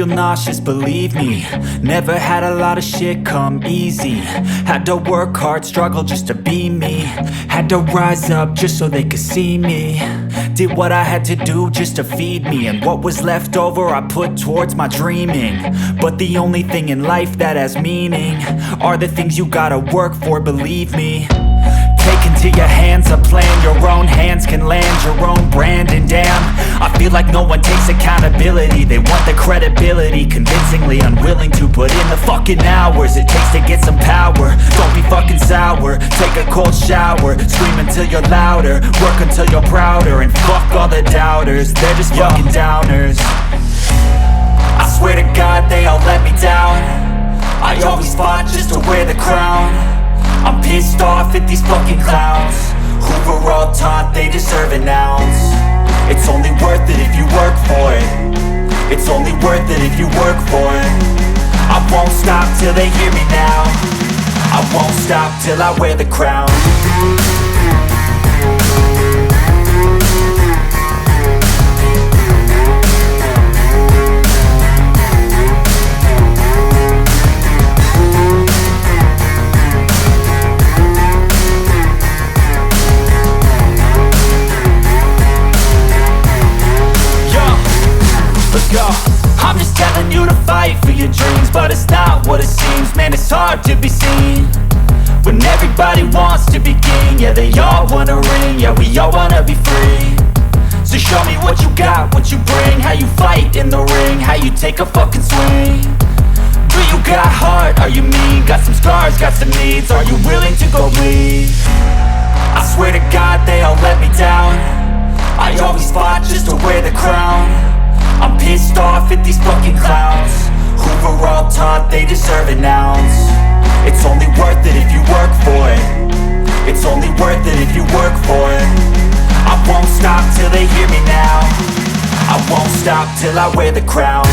feel nauseous, believe me. Never had a lot of shit come easy. Had to work hard, struggle just to be me. Had to rise up just so they could see me. Did what I had to do just to feed me. And what was left over I put towards my dreaming. But the only thing in life that has meaning are the things you gotta work for, believe me. Take into your hands a plan, your own hands can land your own brand. And damn, I feel like no one takes accountability. They want the credibility, convincingly unwilling to put in the fucking hours it takes to get some power. Don't be fucking sour, take a cold shower, scream until you're louder, work until you're prouder. And fuck all the doubters, they're just fucking downers. I swear to God they all let me down. I always fought just to wear the crown. I'm pissed off at these fucking clowns who were all taught they deserve an ounce. It's only worth it if you work for it. It's only worth it if you work for it. I won't stop till they hear me now. I won't stop till I wear the crown. I'm just telling you to fight for your dreams, but it's not what it seems. Man, it's hard to be seen when everybody wants to be king. Yeah, they all wanna ring, yeah, we all wanna be free. So show me what you got, what you bring, how you fight in the ring, how you take a fucking swing. Do you got heart, are you mean? Got some scars, got some needs, are you willing to go bleed? I swear to God they all let me down. I always fought just to wear the crown. I'm pissed off at these fucking clowns who were all taught they deserve an ounce. It's only worth it if you work for it. It's only worth it if you work for it. I won't stop till they hear me now. I won't stop till I wear the crown.